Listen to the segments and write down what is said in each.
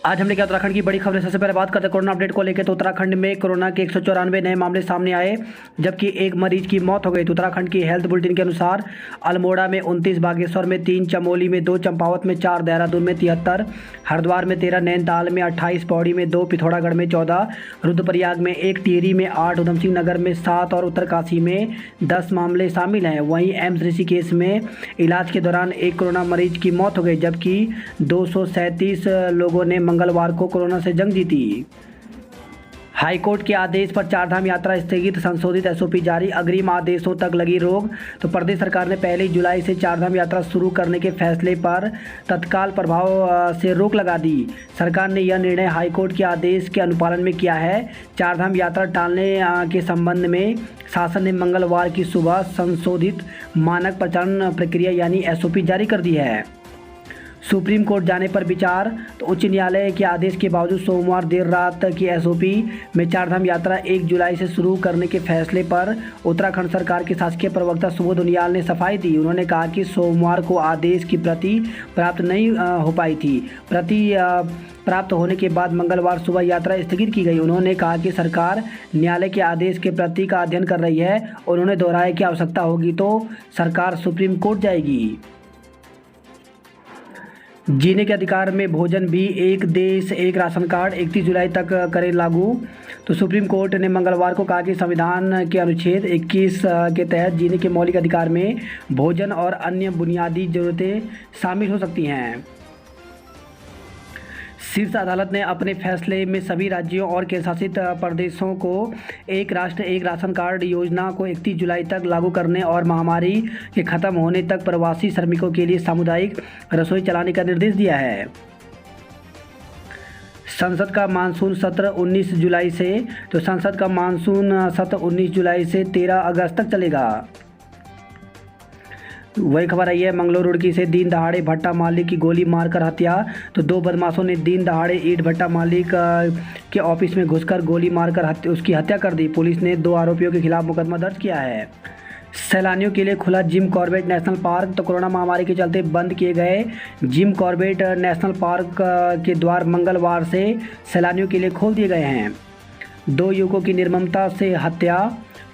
आज हम लेकर उत्तराखंड की बड़ी खबर। सबसे पहले बात करते हैं कोरोना अपडेट को लेकर। तो उत्तराखंड में कोरोना के 194 नए मामले सामने आए, जबकि एक मरीज की मौत हो गई। तो उत्तराखंड की हेल्थ बुलेटिन के अनुसार अल्मोड़ा में 29, बागेश्वर में 3, चमोली में 2, चंपावत में 4, देहरादून में 73, हरिद्वार में 13, नैनीताल में 28, पौड़ी में 2, पिथौरागढ़ में 14, रुद्रप्रयाग में 1, टिहरी में 8, उधमसिंह नगर में 7 और उत्तरकाशी में 10 मामले शामिल हैं। वहीं एम्स ऋषिकेश में इलाज के दौरान एक कोरोना मरीज की मौत हो गई, जबकि 237 लोगों ने मंगलवार को कोरोना से जंग जीती। हाईकोर्ट के आदेश पर चारधाम यात्रा स्थगित, संशोधित एसओपी जारी, अग्रिम आदेशों तक लगी रोक। तो प्रदेश सरकार ने 1 जुलाई से चारधाम यात्रा शुरू करने के फैसले पर तत्काल प्रभाव से रोक लगा दी। सरकार ने यह निर्णय हाईकोर्ट के आदेश के अनुपालन में किया है। चारधाम यात्रा टालने के संबंध में शासन ने मंगलवार की सुबह संशोधित मानक प्रचालन प्रक्रिया यानी एसओपी जारी कर दी है। सुप्रीम कोर्ट जाने पर विचार। तो उच्च न्यायालय के आदेश के बावजूद सोमवार देर रात की एसओपी में चारधाम यात्रा 1 जुलाई से शुरू करने के फैसले पर उत्तराखंड सरकार के शासकीय प्रवक्ता सुबोध उनियाल ने सफाई दी। उन्होंने कहा कि सोमवार को आदेश की प्रति प्राप्त नहीं हो पाई थी। प्रति प्राप्त होने के बाद मंगलवार सुबह यात्रा स्थगित की गई। उन्होंने कहा कि सरकार न्यायालय के आदेश के प्रति का अध्ययन कर रही है। उन्होंने दोहराया कि आवश्यकता होगी तो सरकार सुप्रीम कोर्ट जाएगी। जीने के अधिकार में भोजन भी एक देश एक राशन कार्ड 31 जुलाई तक करें लागू। तो सुप्रीम कोर्ट ने मंगलवार को कहा कि संविधान के अनुच्छेद 21 के तहत जीने के मौलिक अधिकार में भोजन और अन्य बुनियादी जरूरतें शामिल हो सकती हैं। शीर्ष अदालत ने अपने फैसले में सभी राज्यों और केंद्रशासित प्रदेशों को एक राष्ट्र एक राशन कार्ड योजना को 31 जुलाई तक लागू करने और महामारी के खत्म होने तक प्रवासी श्रमिकों के लिए सामुदायिक रसोई चलाने का निर्देश दिया है। संसद का मानसून सत्र 19 जुलाई से। तो संसद का मानसून सत्र 19 जुलाई से 13 अगस्त तक चलेगा। वही खबर आई है मंगलूर रुड़की से दिन दहाड़े भट्टा मालिक की गोली मारकर हत्या। तो 2 बदमाशों ने दिन दहाड़े ईंट भट्टा मालिक के ऑफिस में घुसकर गोली मारकर उसकी हत्या कर दी। पुलिस ने 2 आरोपियों के खिलाफ मुकदमा दर्ज किया है। सैलानियों के लिए खुला जिम कॉर्बेट नेशनल पार्क। तो कोरोना महामारी के चलते बंद किए गए जिम कॉर्बेट नेशनल पार्क के द्वार मंगलवार से सैलानियों के लिए खोल दिए गए हैं। 2 युवकों की निर्ममता से हत्या।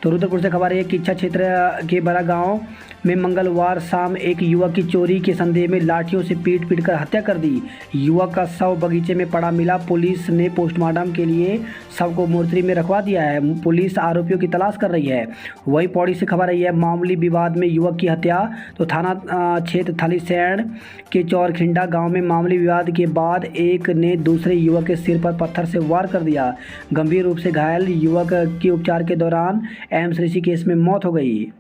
तो रुद्रपुर से खबर है कि किच्छा क्षेत्र के बड़ा गांव में मंगलवार शाम एक युवक की चोरी के संदेह में लाठियों से पीट कर हत्या कर दी। युवक का शव बगीचे में पड़ा मिला। पुलिस ने पोस्टमार्टम के लिए शव को मोर्चरी में रखवा दिया है। पुलिस आरोपियों की तलाश कर रही है। वही पौड़ी से खबर आई है मामूली विवाद में युवक की हत्या। तो थाना क्षेत्र थलीसैंण के चौरखिंडा गाँव में मामूली विवाद के बाद एक ने दूसरे युवक के सिर पर पत्थर से वार कर दिया। गंभीर रूप से घायल युवक की उपचार के दौरान एम्स ऋषिकेश में मौत हो गई।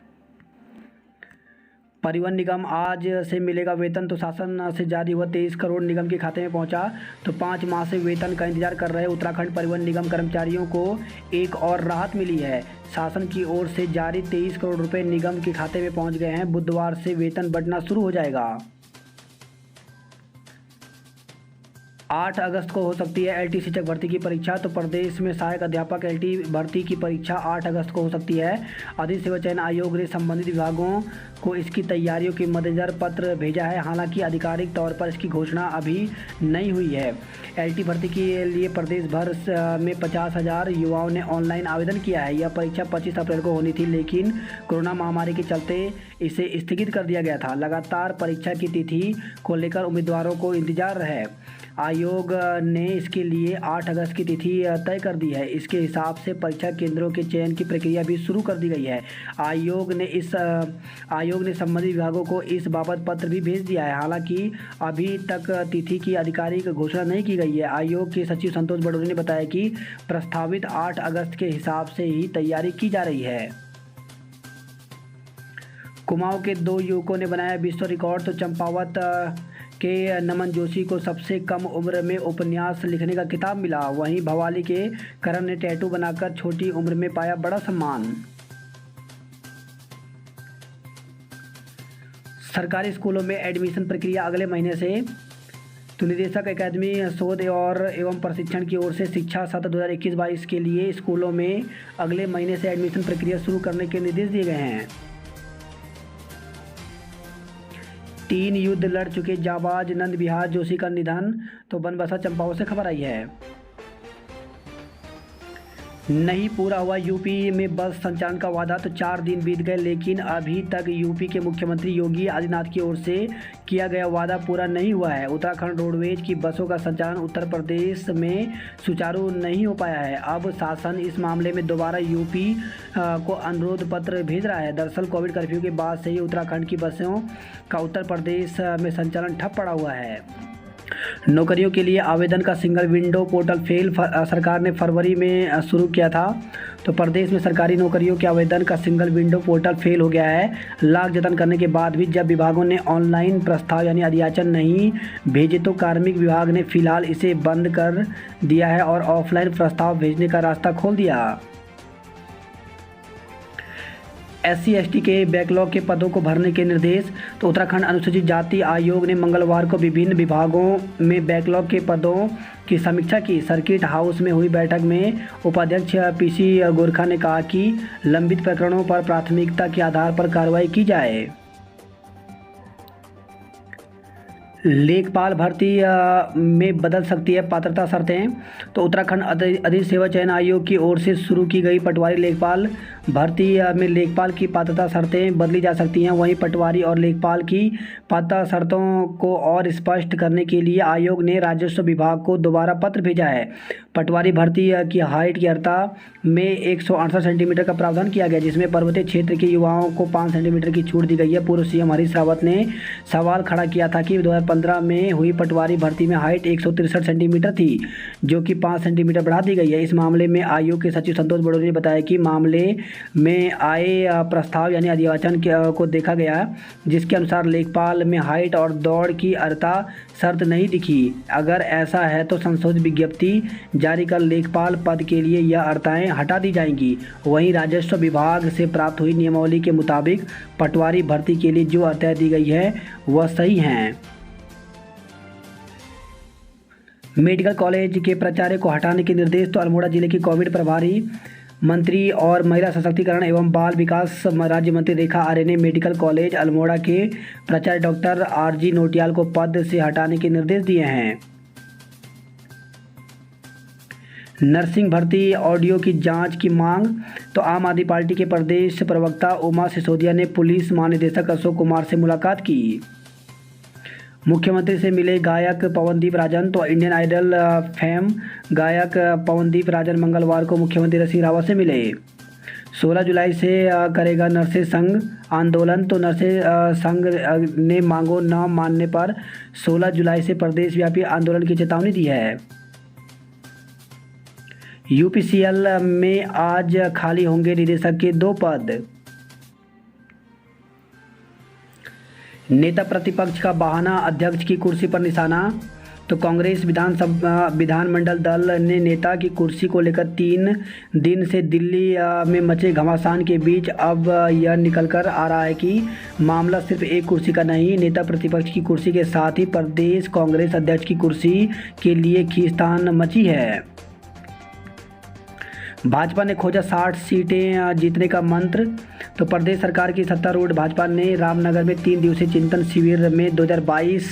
परिवहन निगम आज से मिलेगा वेतन। तो शासन से जारी हुआ 23 करोड़ निगम के खाते में पहुंचा। तो 5 माह से वेतन का इंतजार कर रहे उत्तराखंड परिवहन निगम कर्मचारियों को एक और राहत मिली है। शासन की ओर से जारी 23 करोड़ रुपए निगम के खाते में पहुंच गए हैं। बुधवार से वेतन बढ़ना शुरू हो जाएगा। 8 अगस्त को हो सकती है एलटी शिक्षक भर्ती की परीक्षा। तो प्रदेश में सहायक अध्यापक एलटी भर्ती की परीक्षा 8 अगस्त को हो सकती है। अधिक सेवा चयन आयोग ने संबंधित विभागों को इसकी तैयारियों के मद्देनजर पत्र भेजा है। हालांकि आधिकारिक तौर पर इसकी घोषणा अभी नहीं हुई है। एलटी भर्ती के लिए प्रदेश भर में 50,000 युवाओं ने ऑनलाइन आवेदन किया है। यह परीक्षा 25 अप्रैल को होनी थी, लेकिन कोरोना महामारी के चलते इसे स्थगित कर दिया गया था। लगातार परीक्षा की तिथि को लेकर उम्मीदवारों को इंतजार है। आयोग ने इसके लिए 8 अगस्त की तिथि तय कर दी है। इसके हिसाब से परीक्षा केंद्रों के चयन की प्रक्रिया भी शुरू कर दी गई है। आयोग ने संबंधित विभागों को इस बाबत पत्र भी भेज दिया है। हालांकि अभी तक तिथि की आधिकारिक घोषणा नहीं की गई है। आयोग के सचिव संतोष बड़ोनी ने बताया कि प्रस्तावित 8 अगस्त के हिसाब से ही तैयारी की जा रही है। कुमाऊं के 2 युवकों ने बनाया विश्व रिकॉर्ड। तो चंपावत के नमन जोशी को सबसे कम उम्र में उपन्यास लिखने का खिताब मिला। वहीं भवाली के करण ने टैटू बनाकर छोटी उम्र में पाया बड़ा सम्मान। सरकारी स्कूलों में एडमिशन प्रक्रिया अगले महीने से। तो निदेशक अकादमी शोध और एवं प्रशिक्षण की ओर से शिक्षा सत्र 2021-22 के लिए स्कूलों में अगले महीने से एडमिशन प्रक्रिया शुरू करने के निर्देश दिए गए हैं। 3 युद्ध लड़ चुके जाबाज नंद बिहार जोशी का निधन। तो बनबसा चंपावत से खबर आई है। नहीं पूरा हुआ यूपी में बस संचालन का वादा। तो 4 दिन बीत गए लेकिन अभी तक यूपी के मुख्यमंत्री योगी आदित्यनाथ की ओर से किया गया वादा पूरा नहीं हुआ है। उत्तराखंड रोडवेज की बसों का संचालन उत्तर प्रदेश में सुचारू नहीं हो पाया है। अब शासन इस मामले में दोबारा यूपी को अनुरोध पत्र भेज रहा है। दरअसल कोविड कर्फ्यू के बाद से ही उत्तराखंड की बसों का उत्तर प्रदेश में संचालन ठप पड़ा हुआ है। नौकरियों के लिए आवेदन का सिंगल विंडो पोर्टल फेल सरकार ने फरवरी में शुरू किया था। तो प्रदेश में सरकारी नौकरियों के आवेदन का सिंगल विंडो पोर्टल फेल हो गया है। लाख जतन करने के बाद भी जब विभागों ने ऑनलाइन प्रस्ताव यानी अधियाचन नहीं भेजे तो कार्मिक विभाग ने फिलहाल इसे बंद कर दिया है और ऑफलाइन प्रस्ताव भेजने का रास्ता खोल दिया। SC/ST के बैकलॉग के पदों को भरने के निर्देश। तो उत्तराखंड अनुसूचित जाति आयोग ने मंगलवार को विभिन्न विभागों में बैकलॉग के पदों की समीक्षा की। सर्किट हाउस में हुई बैठक में उपाध्यक्ष PC गोरखा ने कहा कि लंबित प्रकरणों पर प्राथमिकता के आधार पर कार्रवाई की जाए। लेखपाल भर्ती में बदल सकती है पात्रता शर्तें। तो उत्तराखंड अधिक सेवा चयन आयोग की ओर से शुरू की गई पटवारी लेखपाल भर्ती में लेखपाल की पात्रता शर्तें बदली जा सकती हैं। वहीं पटवारी और लेखपाल की पात्रता शर्तों को और स्पष्ट करने के लिए आयोग ने राजस्व विभाग को दोबारा पत्र भेजा है। पटवारी भर्ती की हाइट की अर्हता में 168 सेंटीमीटर का प्रावधान किया गया, जिसमें पर्वतीय क्षेत्र के युवाओं को 5 सेंटीमीटर की छूट दी गई है। पूर्व CM हरीश रावत ने सवाल खड़ा किया था कि 2015 में हुई पटवारी भर्ती में हाइट 163 सेंटीमीटर थी, जो कि 5 सेंटीमीटर बढ़ा दी गई है। इस मामले में आयोग के सचिव संतोष बड़ोली ने बताया कि मामले में आए प्रस्ताव यानी अधियाचन को देखा गया, जिसके अनुसार लेखपाल में हाइट और दौड़ की अर्हता शर्त नहीं दिखी। अगर ऐसा है तो संशोधित विज्ञप्ति जारी कर लेखपाल पद के लिए यह अर्हताएं हटा दी जाएंगी। वहीं राजस्व विभाग से प्राप्त हुई नियमावली के मुताबिक पटवारी भर्ती के लिए जो अर्हताएं दी गई है वह सही हैं। मेडिकल कॉलेज के प्राचार्य को हटाने के निर्देश। तो अल्मोड़ा जिले की कोविड प्रभारी मंत्री और महिला सशक्तिकरण एवं बाल विकास राज्य मंत्री रेखा आर्य ने मेडिकल कॉलेज अल्मोड़ा के प्राचार्य डॉक्टर RG नोटियाल को पद से हटाने के निर्देश दिए हैं। नर्सिंग भर्ती ऑडियो की जांच की मांग। तो आम आदमी पार्टी के प्रदेश प्रवक्ता उमा सिसोदिया ने पुलिस महानिदेशक अशोक कुमार से मुलाकात की। मुख्यमंत्री से मिले गायक पवनदीप राजन। तो इंडियन आइडल फेम गायक पवनदीप राजन मंगलवार को मुख्यमंत्री त्रिवेंद्र सिंह रावत से मिले। 16 जुलाई से करेगा नर्सेज संघ आंदोलन। तो नर्सेज संघ ने मांगों न मानने पर 16 जुलाई से प्रदेश व्यापी आंदोलन की चेतावनी दी है। UPCL में आज खाली होंगे निदेशक के 2 पद। नेता प्रतिपक्ष का बहाना, अध्यक्ष की कुर्सी पर निशाना। तो कांग्रेस विधानमंडल दल ने नेता की कुर्सी को लेकर 3 दिन से दिल्ली में मचे घमासान के बीच अब यह निकलकर आ रहा है कि मामला सिर्फ एक कुर्सी का नहीं, नेता प्रतिपक्ष की कुर्सी के साथ ही प्रदेश कांग्रेस अध्यक्ष की कुर्सी के लिए खींचतान मची है। भाजपा ने खोजा 60 सीटें जीतने का मंत्र। तो प्रदेश सरकार की सत्तारूढ़ भाजपा ने रामनगर में 3 दिवसीय चिंतन शिविर में 2022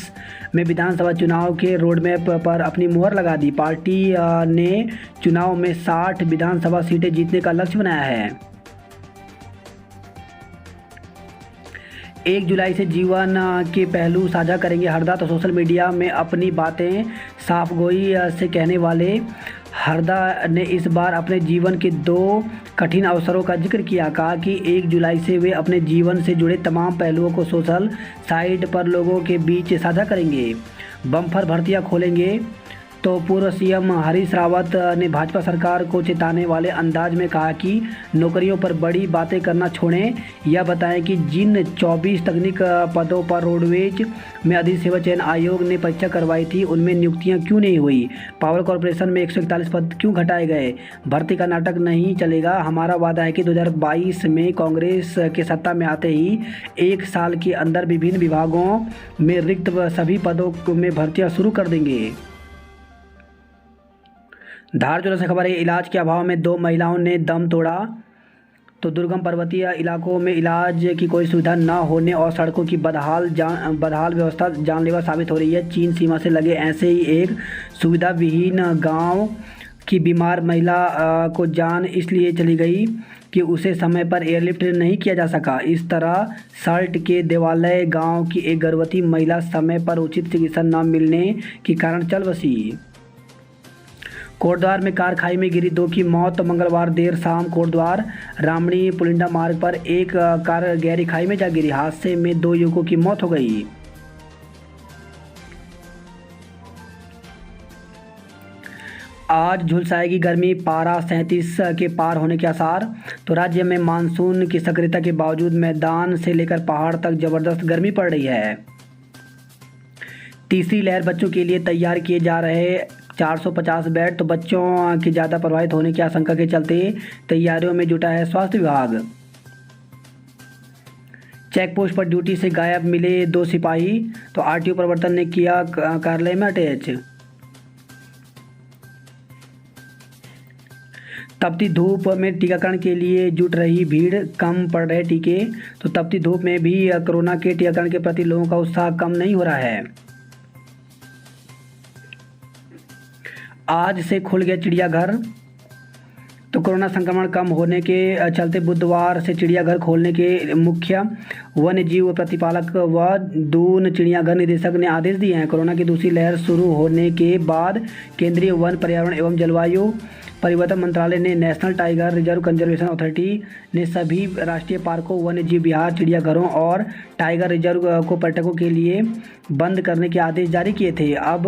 में विधानसभा चुनाव के रोडमैप पर अपनी मुहर लगा दी। पार्टी ने चुनाव में 60 विधानसभा सीटें जीतने का लक्ष्य बनाया है। 1 जुलाई से जीवन के पहलू साझा करेंगे हरदा। तो सोशल मीडिया में अपनी बातें साफगोई से कहने वाले हरदा ने इस बार अपने जीवन के 2 कठिन अवसरों का जिक्र किया। कहा कि 1 जुलाई से वे अपने जीवन से जुड़े तमाम पहलुओं को सोशल साइट पर लोगों के बीच साझा करेंगे। बम्पर भर्तियां खोलेंगे। तो पूर्व CM हरीश रावत ने भाजपा सरकार को चेताने वाले अंदाज में कहा कि नौकरियों पर बड़ी बातें करना छोड़ें। यह बताएं कि जिन 24 तकनीक पदों पर रोडवेज में अधिक सेवा चयन आयोग ने परीक्षा करवाई थी उनमें नियुक्तियां क्यों नहीं हुई। पावर कॉरपोरेशन में 141 पद क्यों घटाए गए। भर्ती का नाटक नहीं चलेगा। हमारा वादा है कि 2022 में कांग्रेस के सत्ता में आते ही 1 साल के अंदर विभिन्न विभागों में रिक्त सभी पदों में भर्तियां शुरू कर देंगे। धार जिले से खबर है, इलाज के अभाव में 2 महिलाओं ने दम तोड़ा। तो दुर्गम पर्वतीय इलाकों में इलाज की कोई सुविधा न होने और सड़कों की बदहाल व्यवस्था जानलेवा साबित हो रही है। चीन सीमा से लगे ऐसे ही एक सुविधा विहीन गांव की बीमार महिला को जान इसलिए चली गई कि उसे समय पर एयरलिफ्ट नहीं किया जा सका। इस तरह सल्ट के देवालय गांव की एक गर्भवती महिला समय पर उचित चिकित्सा न मिलने के कारण चल बसी। कोटद्वार में कार खाई में गिरी, 2 की मौत। मंगलवार देर शाम कोटद्वार रामणी पुलिंदा मार्ग पर एक कार गहरी खाई में जा गिरी। हादसे में 2 युवकों की मौत हो गई। आज झुलसाएगी गर्मी, पारा 37 के पार होने के आसार। तो राज्य में मानसून की सक्रियता के बावजूद मैदान से लेकर पहाड़ तक जबरदस्त गर्मी पड़ रही है। तीसरी लहर बच्चों के लिए तैयार किए जा रहे 450 बेड। तो बच्चों के ज़्यादा प्रभावित होने की आशंका के चलते तैयारियों में जुटा है स्वास्थ्य विभाग। चेक पोस्ट पर ड्यूटी से गायब मिले 2 सिपाही। तो आरटीओ प्रवर्तन ने किया कार्यालय में अटैच। तपती धूप में टीकाकरण के लिए जुट रही भीड़, कम पड़ रहे टीके। तो तपती धूप में भी कोरोना के टीकाकरण के प्रति लोगों का उत्साह कम नहीं हो रहा है। आज से खुल गया चिड़ियाघर। तो कोरोना संक्रमण कम होने के चलते बुधवार से चिड़ियाघर खोलने के मुख्य वन्य जीव प्रतिपालक व दून चिड़ियाघर निदेशक ने आदेश दिए हैं। कोरोना की दूसरी लहर शुरू होने के बाद केंद्रीय वन, पर्यावरण एवं जलवायु परिवर्तन मंत्रालय ने national tiger reserve conservation authority ने सभी राष्ट्रीय पार्कों, वन्य जीव विहार, चिड़ियाघरों और टाइगर रिजर्व को पर्यटकों के लिए बंद करने के आदेश जारी किए थे। अब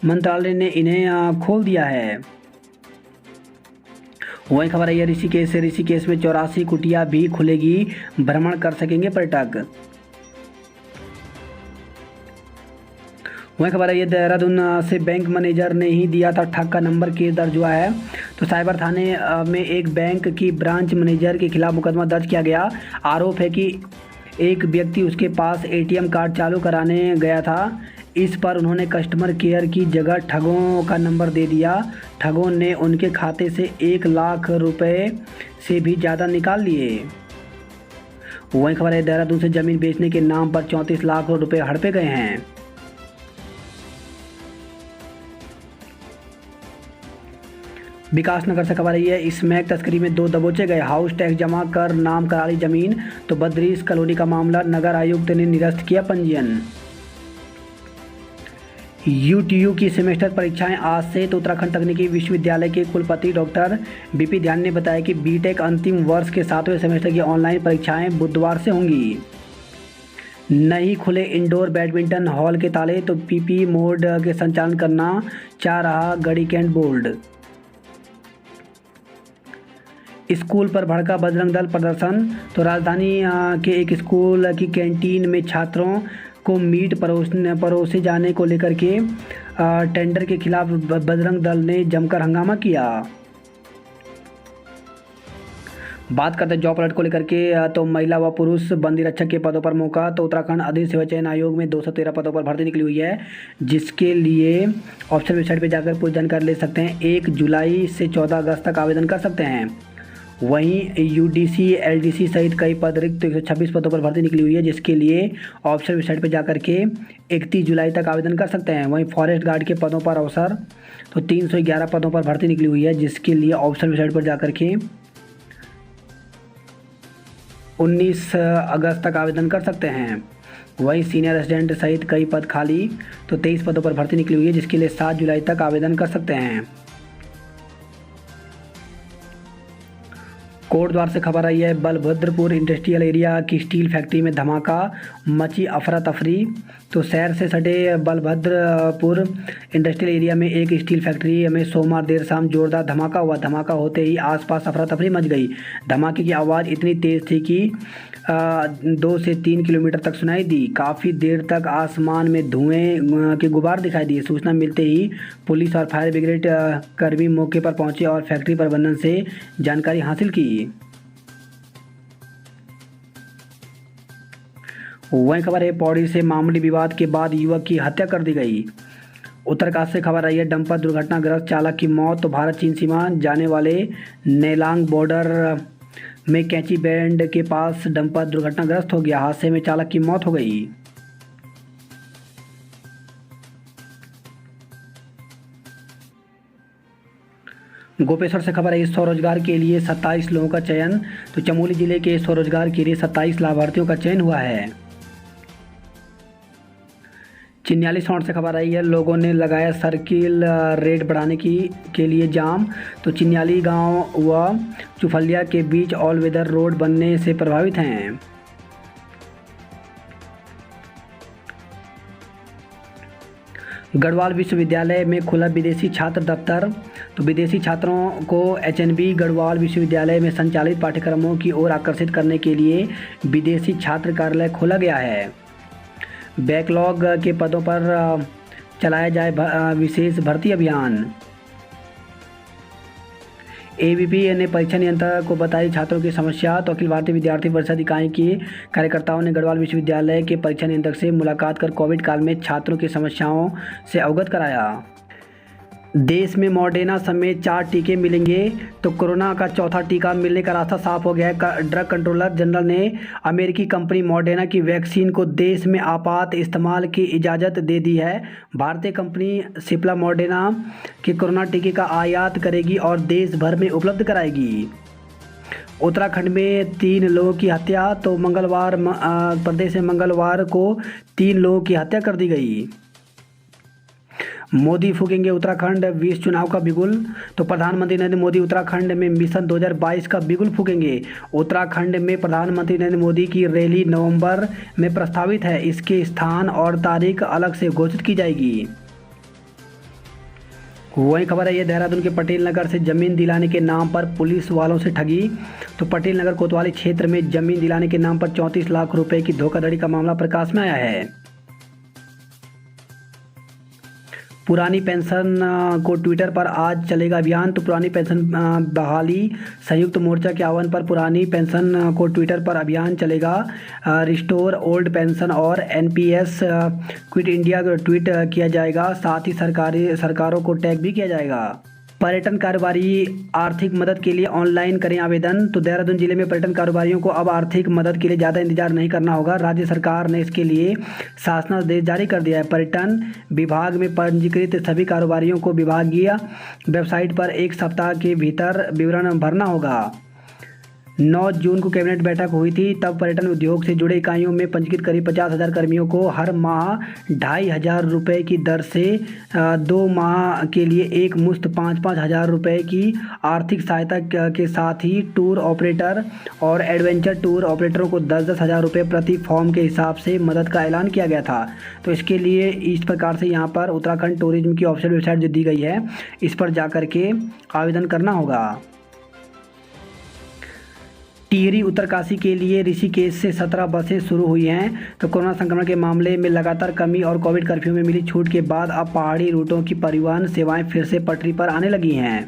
मंत्रालय ने इन्हें खोल दिया है। वही खबर है ऋषिकेश से। ऋषिकेश में 84 कुटिया भी खुलेगी, भ्रमण कर सकेंगे पर्यटक। वही खबर है देहरादून से बैंक मैनेजर ने ही दिया था ठग का नंबर, केस दर्ज हुआ है। तो साइबर थाने में एक बैंक की ब्रांच मैनेजर के खिलाफ मुकदमा दर्ज किया गया। आरोप है कि एक व्यक्ति उसके पास एटीएम कार्ड चालू कराने गया था। इस पर उन्होंने कस्टमर केयर की जगह ठगों का नंबर दे दिया। ठगों ने उनके खाते से 1 लाख रुपए से भी ज़्यादा निकाल लिए। वही खबर है देहरादून से ज़मीन बेचने के नाम पर 34 लाख रुपए हड़पे गए हैं। विकासनगर से खबर आई है स्मैक तस्करी में 2 दबोचे गए। हाउस टैक्स जमा कर नाम करा ली जमीन। तो बद्रीस कॉलोनी का मामला, नगर आयुक्त ने निरस्त किया पंजीयन। यूटीयू की सेमेस्टर परीक्षाएं आज से। तो उत्तराखंड तकनीकी विश्वविद्यालय के कुलपति डॉक्टर बीपी ध्यान ने बताया कि बीटेक अंतिम वर्ष के 7वें सेमेस्टर की ऑनलाइन परीक्षाएं बुधवार से होंगी। नहीं खुले इंडोर बैडमिंटन हॉल के ताले। तो पीपी मोड के संचालन करना चाह रहा गढ़ी कैंट बोर्ड। स्कूल पर भड़का बजरंग दल प्रदर्शन। तो राजधानी के एक स्कूल की कैंटीन में छात्रों को मीट परोसे जाने को लेकर के टेंडर के खिलाफ बजरंग दल ने जमकर हंगामा किया। बात करते हैं जॉब अलर्ट को लेकर के। तो महिला व पुरुष बंदी रक्षक के पदों पर मौका। तो उत्तराखंड अधिक सेवा चयन आयोग में 213 पदों पर भर्ती निकली हुई है, जिसके लिए ऑफिशियल वेबसाइट पर जाकर पूरी जानकारी ले सकते हैं। 1 जुलाई से 14 अगस्त तक आवेदन कर सकते हैं। वहीं यूडीसी, एलडीसी सहित कई पद रिक्त 126 पदों पर भर्ती निकली हुई है, जिसके लिए ऑफिशियल वेबसाइट पर जाकर के 31 जुलाई तक आवेदन कर सकते हैं। वहीं फॉरेस्ट गार्ड के पदों पर अवसर। तो 311 पदों पर भर्ती निकली हुई है, जिसके लिए ऑफिशियल वेबसाइट पर जाकर के 19 अगस्त तक आवेदन कर सकते हैं। वहीं सीनियर असिस्टेंट सहित कई पद खाली। तो 23 पदों पर भर्ती निकली हुई है, जिसके लिए 7 जुलाई तक आवेदन कर सकते हैं। कोटद्वार से खबर आई है बलभद्रपुर इंडस्ट्रियल एरिया की स्टील फैक्ट्री में धमाका, मची अफरा तफरी। तो शहर से सटे बलभद्रपुर इंडस्ट्रियल एरिया में एक स्टील फैक्ट्री में सोमवार देर शाम जोरदार धमाका हुआ। धमाका होते ही आसपास अफरा तफरी मच गई। धमाके की आवाज़ इतनी तेज़ थी कि 2 से 3 किलोमीटर तक सुनाई दी। काफ़ी देर तक आसमान में धुएं के गुबार दिखाई दिए। सूचना मिलते ही पुलिस और फायर ब्रिगेड कर्मी मौके पर पहुंचे और फैक्ट्री प्रबंधन से जानकारी हासिल की। वहीं खबर है पौड़ी से मामूली विवाद के बाद युवक की हत्या कर दी गई। उत्तरकाशी से खबर आई है डंपर दुर्घटनाग्रस्त चालक की मौत। तो भारत चीन सीमा जाने वाले नेलांग बॉर्डर में कैंची बैंड के पास डंपर दुर्घटनाग्रस्त हो गया। हादसे में चालक की मौत हो गई। गोपेश्वर से खबर है, स्वरोजगार के लिए 27 लोगों का चयन। तो चमोली जिले के स्वरोजगार के लिए 27 लाभार्थियों का चयन हुआ है। चिन्याली सौंड से खबर आई है, लोगों ने लगाया सर्किल रेट बढ़ाने के लिए जाम। तो चिन्याली गांव व चुफलिया के बीच ऑल वेदर रोड बनने से प्रभावित हैं। गढ़वाल विश्वविद्यालय में खुला विदेशी छात्र दफ्तर। तो विदेशी छात्रों को एचएनबी गढ़वाल विश्वविद्यालय में संचालित पाठ्यक्रमों की ओर आकर्षित करने के लिए विदेशी छात्र कार्यालय खोला गया है। बैकलॉग के पदों पर चलाया जाए विशेष भर्ती अभियान। एबीपी ने परीक्षा नियंत्रक को बताई छात्रों की समस्या। तो अखिल भारतीय विद्यार्थी परिषद इकाई के कार्यकर्ताओं ने गढ़वाल विश्वविद्यालय के परीक्षा नियंत्रक से मुलाकात कर कोविड काल में छात्रों की समस्याओं से अवगत कराया। देश में मॉडर्ना समेत 4 टीके मिलेंगे। तो कोरोना का चौथा टीका मिलने का रास्ता साफ हो गया है। ड्रग कंट्रोलर जनरल ने अमेरिकी कंपनी मॉडर्ना की वैक्सीन को देश में आपात इस्तेमाल की इजाज़त दे दी है। भारतीय कंपनी सिप्ला मॉडर्ना के कोरोना टीके का आयात करेगी और देश भर में उपलब्ध कराएगी। उत्तराखंड में 3 लोगों की हत्या। तो प्रदेश में मंगलवार को 3 लोगों की हत्या कर दी गई। मोदी फूकेंगे उत्तराखंड 20 चुनाव का बिगुल। तो प्रधानमंत्री नरेंद्र मोदी उत्तराखंड में मिशन 2022 का बिगुल फूकेंगे। उत्तराखंड में प्रधानमंत्री नरेंद्र मोदी की रैली नवंबर में प्रस्तावित है। इसके स्थान और तारीख अलग से घोषित की जाएगी। वही खबर है, ये देहरादून के पटेल नगर से जमीन दिलाने के नाम पर पुलिस वालों से ठगी। तो पटेल नगर कोतवाली क्षेत्र में जमीन दिलाने के नाम पर 34 लाख रुपए की धोखाधड़ी का मामला प्रकाश में आया है। पुरानी पेंशन को ट्विटर पर आज चलेगा अभियान। तो पुरानी पेंशन बहाली संयुक्त मोर्चा के आह्वान पर पुरानी पेंशन को ट्विटर पर अभियान चलेगा। रिस्टोर ओल्ड पेंशन और एनपीएस क्विट इंडिया ट्वीट किया जाएगा। साथ ही सरकारों को टैग भी किया जाएगा। पर्यटन कारोबारी आर्थिक मदद के लिए ऑनलाइन करें आवेदन। तो देहरादून जिले में पर्यटन कारोबारियों को अब आर्थिक मदद के लिए ज़्यादा इंतजार नहीं करना होगा। राज्य सरकार ने इसके लिए शासनादेश जारी कर दिया है। पर्यटन विभाग में पंजीकृत सभी कारोबारियों को विभागीय वेबसाइट पर 1 सप्ताह के भीतर विवरण भरना होगा। 9 जून को कैबिनेट बैठक हुई थी। तब पर्यटन उद्योग से जुड़े इकाइयों में पंजीकृत करीब 50,000 कर्मियों को हर माह 2,500 रुपये की दर से 2 माह के लिए एक मुश्त 5-5 हज़ार रुपये की आर्थिक सहायता के साथ ही टूर ऑपरेटर और एडवेंचर टूर ऑपरेटरों को 10-10 हज़ार रुपये प्रति फॉर्म के हिसाब से मदद का ऐलान किया गया था। तो इसके लिए इस प्रकार से यहाँ पर उत्तराखंड टूरिज्म की ऑफिशियल वेबसाइट जो दी गई है, इस पर जा कर के आवेदन करना होगा। टिहरी उत्तरकाशी के लिए ऋषिकेश से 17 बसें शुरू हुई हैं। तो कोरोना संक्रमण के मामले में लगातार कमी और कोविड कर्फ्यू में मिली छूट के बाद अब पहाड़ी रूटों की परिवहन सेवाएं फिर से पटरी पर आने लगी हैं।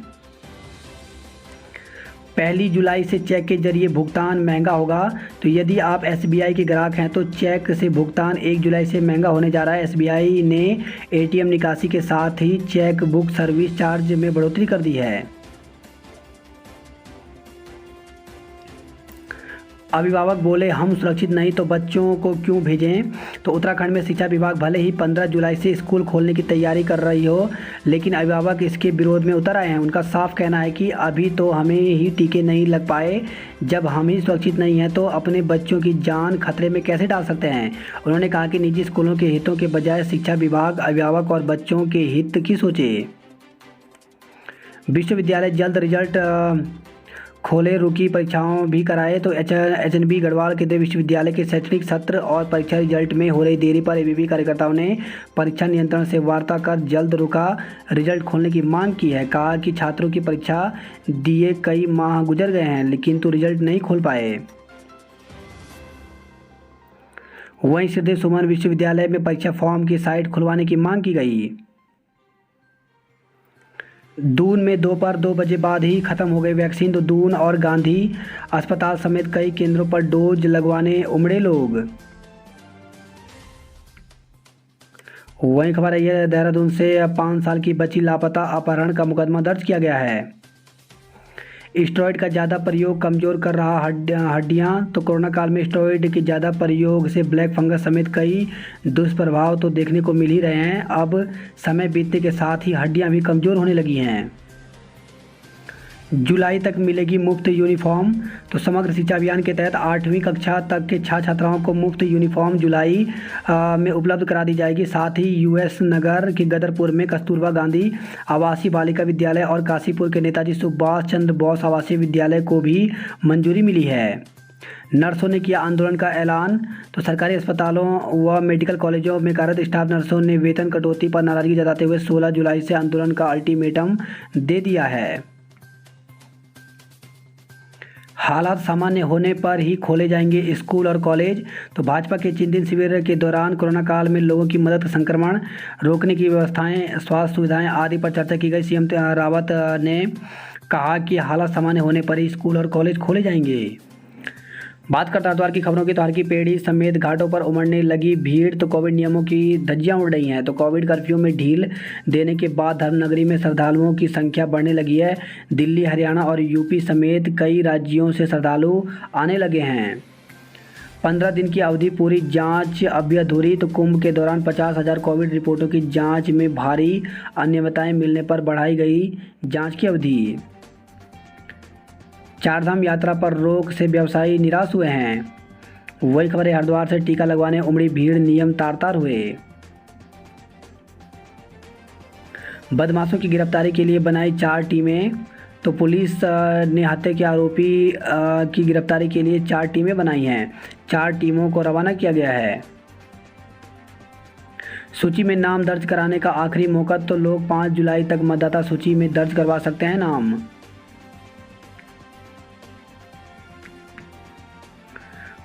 1 जुलाई से चेक के जरिए भुगतान महंगा होगा। तो यदि आप एसबीआई के ग्राहक हैं तो चेक से भुगतान 1 जुलाई से महंगा होने जा रहा है। एसबीआई ने एटीएम निकासी के साथ ही चेक बुक सर्विस चार्ज में बढ़ोतरी कर दी है। अभिभावक बोले हम सुरक्षित नहीं तो बच्चों को क्यों भेजें। तो उत्तराखंड में शिक्षा विभाग भले ही 15 जुलाई से स्कूल खोलने की तैयारी कर रही हो, लेकिन अभिभावक इसके विरोध में उतर आए हैं। उनका साफ कहना है कि अभी तो हमें ही टीके नहीं लग पाए, जब हम ही सुरक्षित नहीं हैं तो अपने बच्चों की जान खतरे में कैसे डाल सकते हैं। उन्होंने कहा कि निजी स्कूलों के हितों के बजाय शिक्षा विभाग अभिभावक और बच्चों के हित की सोचे। विश्वविद्यालय जल्द रिजल्ट खोले, रुकी परीक्षाओं भी कराए। तो एचएनबी गढ़वाल केंद्रीय विश्वविद्यालय के शैक्षणिक सत्र और परीक्षा रिजल्ट में हो रही देरी पर एबीवी कार्यकर्ताओं ने परीक्षा नियंत्रण से वार्ता कर जल्द रुका रिजल्ट खोलने की मांग की है। कहा कि छात्रों की परीक्षा दिए कई माह गुजर गए हैं, लेकिन तो रिजल्ट नहीं खोल पाए। वहीं श्रीदेव सुमन विश्वविद्यालय में परीक्षा फॉर्म की साइट खुलवाने की मांग की गई। दून में दोपहर 2 बजे बाद ही खत्म हो गई वैक्सीन। तो दून और गांधी अस्पताल समेत कई केंद्रों पर डोज लगवाने उमड़े लोग। वहीं खबर है, यह देहरादून से 5 साल की बच्ची लापता, अपहरण का मुकदमा दर्ज किया गया है। स्टेरॉयड का ज़्यादा प्रयोग कमज़ोर कर रहा हड्डियाँ। तो कोरोना काल में स्टेरॉयड के ज़्यादा प्रयोग से ब्लैक फंगस समेत कई दुष्प्रभाव तो देखने को मिल ही रहे हैं। अब समय बीतने के साथ ही हड्डियाँ भी कमज़ोर होने लगी हैं। जुलाई तक मिलेगी मुफ्त यूनिफॉर्म। तो समग्र शिक्षा अभियान के तहत 8वीं कक्षा तक के छात्र छात्राओं को मुफ्त यूनिफॉर्म जुलाई में उपलब्ध करा दी जाएगी। साथ ही यूएस नगर के गदरपुर में कस्तूरबा गांधी आवासीय बालिका विद्यालय और काशीपुर के नेताजी सुभाष चंद्र बोस आवासीय विद्यालय को भी मंजूरी मिली है। नर्सों ने किया आंदोलन का ऐलान। तो सरकारी अस्पतालों व मेडिकल कॉलेजों में कार्यरत स्टाफ नर्सों ने वेतन कटौती पर नाराजगी जताते हुए 16 जुलाई से आंदोलन का अल्टीमेटम दे दिया है। हालात सामान्य होने पर ही खोले जाएंगे स्कूल और कॉलेज। तो भाजपा के 3 दिन शिविर के दौरान कोरोना काल में लोगों की मदद, संक्रमण रोकने की व्यवस्थाएं, स्वास्थ्य सुविधाएं आदि पर चर्चा की गई। सीएम रावत ने कहा कि हालात सामान्य होने पर ही स्कूल और कॉलेज खोले जाएंगे। बात करते हैं हरिद्वार की खबरों की। तो हर की पेड़ी समेत घाटों पर उमड़ने लगी भीड़। तो कोविड नियमों की धज्जियां उड़ रही हैं। तो कोविड कर्फ्यू में ढील देने के बाद धर्मनगरी में श्रद्धालुओं की संख्या बढ़ने लगी है। दिल्ली, हरियाणा और यूपी समेत कई राज्यों से श्रद्धालु आने लगे हैं। 15 दिन की अवधि पूरी, जांच अभी अधूरी। तो कुंभ के दौरान 50,000 कोविड रिपोर्टों की जांच में भारी अनियमितताएं मिलने पर बढ़ाई गई जांच की अवधि। चारधाम यात्रा पर रोक से व्यवसायी निराश हुए हैं। वही खबर है हरिद्वार से टीका लगवाने उमड़ी भीड़, नियम तार तार हुए। बदमाशों की गिरफ्तारी के लिए बनाई 4 टीमें। तो पुलिस ने हत्या के आरोपी की गिरफ्तारी के लिए 4 टीमें बनाई हैं। 4 टीमों को रवाना किया गया है। सूची में नाम दर्ज कराने का आखिरी मौका। तो लोग 5 जुलाई तक मतदाता सूची में दर्ज करवा सकते हैं नाम।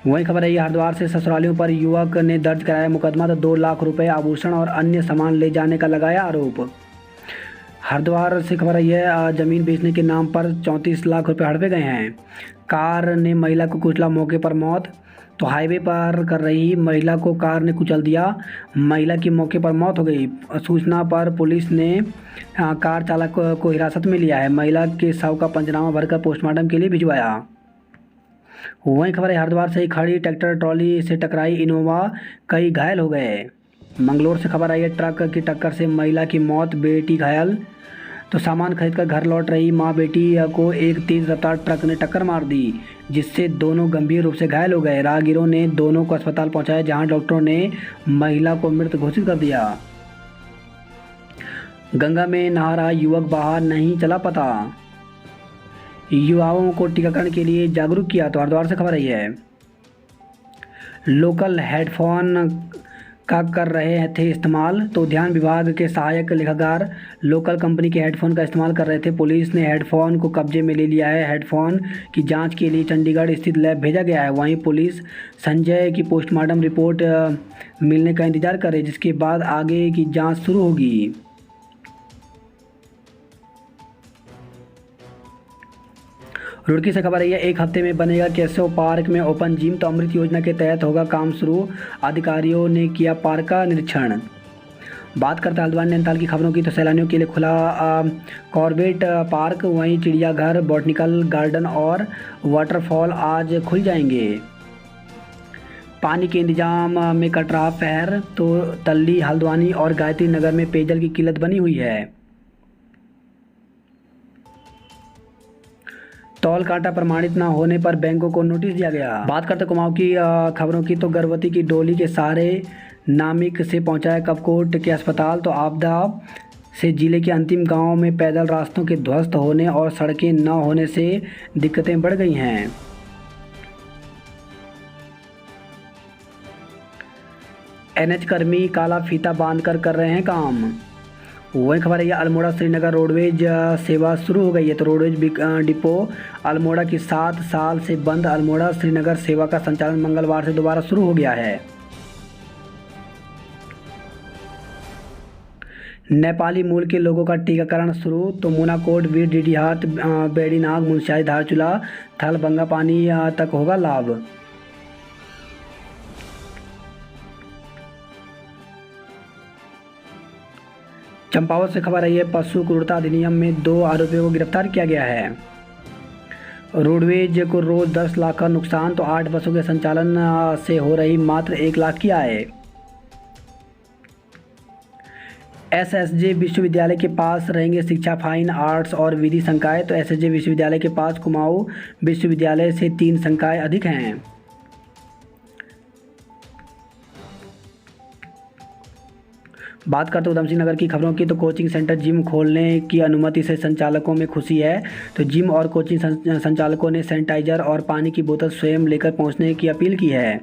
वही खबर है हरिद्वार से ससुरालियों पर युवक ने दर्ज कराया मुकदमा। तो 2 लाख रुपए, आभूषण और अन्य सामान ले जाने का लगाया आरोप। हरिद्वार से खबर है जमीन बेचने के नाम पर 34 लाख रुपए हड़पे गए हैं। कार ने महिला को कुचला, मौके पर मौत। तो हाईवे पर कर रही महिला को कार ने कुचल दिया, महिला की मौके पर मौत हो गई। सूचना पर पुलिस ने कार चालक को हिरासत में लिया है। महिला के शव का पंचनामा भरकर पोस्टमार्टम के लिए भिजवाया। वहीं खबर है हरिद्वार से ही खड़ी ट्रैक्टर ट्रॉली से टकराई इनोवा, कई घायल हो गए। मंगलोर से खबर आई है ट्रक की टक्कर से महिला की मौत, बेटी घायल। तो सामान खरीदकर घर लौट रही मां बेटी को एक तेज रफ्तार ट्रक ने टक्कर मार दी, जिससे दोनों गंभीर रूप से घायल हो गए। राहगीरों ने दोनों को अस्पताल पहुंचाया, जहां डॉक्टरों ने महिला को मृत घोषित कर दिया। गंगा में नहा रहा युवक बाहर नहीं चला पता, युवाओं को टीकाकरण के लिए जागरूक किया। तो हरिद्वार से खबर आई है लोकल हेडफोन का कर रहे थे इस्तेमाल। तो उद्यान विभाग के सहायक लेखाकार लोकल कंपनी के हेडफोन का इस्तेमाल कर रहे थे। पुलिस ने हेडफोन को कब्जे में ले लिया है। हेडफोन की जांच के लिए चंडीगढ़ स्थित लैब भेजा गया है। वहीं पुलिस संजय की पोस्टमार्टम रिपोर्ट मिलने का इंतजार कर रही है, जिसके बाद आगे की जाँच शुरू होगी। रुड़की से खबर है 1 हफ्ते में बनेगा केशव पार्क में ओपन जिम। तो अमृत योजना के तहत होगा काम शुरू, अधिकारियों ने किया पार्क का निरीक्षण। बात करते हैं हल्द्वानी नैनीताल की खबरों की। तो सैलानियों के लिए खुला कॉर्बेट पार्क, वहीं चिड़ियाघर, बॉटनिकल गार्डन और वाटरफॉल आज खुल जाएंगे। पानी के इंतजाम में कट रहा पहर। तो तल्ली, हल्द्वानी और गायत्री नगर में पेयजल की किल्लत बनी हुई है। तौल कांटा प्रमाणित न होने पर बैंकों को नोटिस दिया गया। बात करते कुमाऊं की खबरों की। तो गर्भवती की डोली के सहारे नामिक से पहुंचाया कपकोट के अस्पताल। तो आपदा से जिले के अंतिम गांव में पैदल रास्तों के ध्वस्त होने और सड़कें न होने से दिक्कतें बढ़ गई हैं। एनएच कर्मी काला फीता बांधकर कर रहे हैं काम। वही खबर है अल्मोड़ा श्रीनगर रोडवेज सेवा शुरू हो गई है। तो रोडवेज डिपो अल्मोड़ा की 7 साल से बंद अल्मोड़ा श्रीनगर सेवा का संचालन मंगलवार से दोबारा शुरू हो गया है। नेपाली मूल के लोगों का टीकाकरण शुरू। तो मूनाकोट, वीर, डीडीहाट, बेड़ीनाग, मुनस्यारी, धारचूला, थल, बंगापानी तक होगा लाभ। चंपावत से खबर आई है पशु क्रूरता अधिनियम में 2 आरोपियों को गिरफ्तार किया गया है। रोडवेज को रोज़ 10 लाख का नुकसान तो 8 बसों के संचालन से हो रही मात्र 1 लाख की आय। एसएसजे विश्वविद्यालय के पास रहेंगे शिक्षा, फाइन, आर्ट्स और विधि संकाय। तो एसएसजे विश्वविद्यालय के पास कुमाऊं विश्वविद्यालय से 3 संकाय अधिक हैं। बात करते उधमसिंह नगर की खबरों की, तो कोचिंग सेंटर जिम खोलने की अनुमति से संचालकों में खुशी है। तो जिम और कोचिंग संचालकों ने सैनिटाइजर और पानी की बोतल स्वयं लेकर पहुंचने की अपील की है।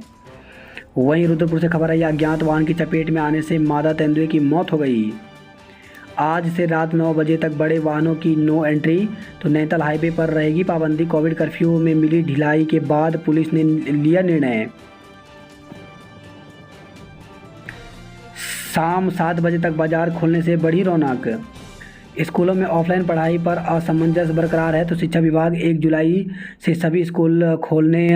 वहीं रुद्रपुर से खबर आई, अज्ञात वाहन की चपेट में आने से मादा तेंदुए की मौत हो गई। आज से रात 9 बजे तक बड़े वाहनों की नो एंट्री। तो नैनीताल हाईवे पर रहेगी पाबंदी। कोविड कर्फ्यू में मिली ढिलाई के बाद पुलिस ने लिया निर्णय। शाम 7 बजे तक बाजार खोलने से बढ़ी रौनक। स्कूलों में ऑफलाइन पढ़ाई पर असमंजस बरकरार है। तो शिक्षा विभाग 1 जुलाई से सभी स्कूल खोलने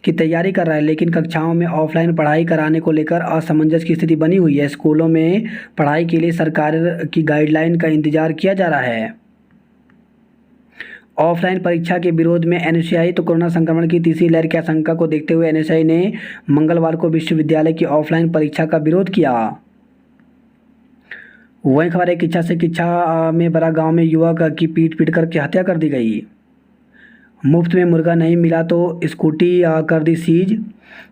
की तैयारी कर रहा है, लेकिन कक्षाओं में ऑफलाइन पढ़ाई कराने को लेकर असमंजस की स्थिति बनी हुई है। स्कूलों में पढ़ाई के लिए सरकार की गाइडलाइन का इंतजार किया जा रहा है। ऑफलाइन परीक्षा के विरोध में एनएसयूआई। तो कोरोना संक्रमण की तीसरी लहर की आशंका को देखते हुए एनएसयूआई ने मंगलवार को विश्वविद्यालय की ऑफलाइन परीक्षा का विरोध किया। वहीं खबर है, किच्छा में बड़ा गांव में युवक की पीट करके हत्या कर दी गई। मुफ्त में मुर्गा नहीं मिला तो स्कूटी कर दी सीज।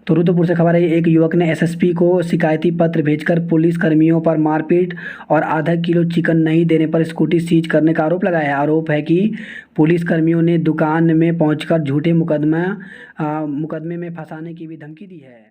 तो रुद्रपुर से खबर है, एक युवक ने एसएसपी को शिकायती पत्र भेजकर पुलिस कर्मियों पर मारपीट और आधा किलो चिकन नहीं देने पर स्कूटी सीज करने का आरोप लगाया है। आरोप है कि पुलिस कर्मियों ने दुकान में पहुंचकर झूठे मुकदमे में फंसाने की भी धमकी दी है।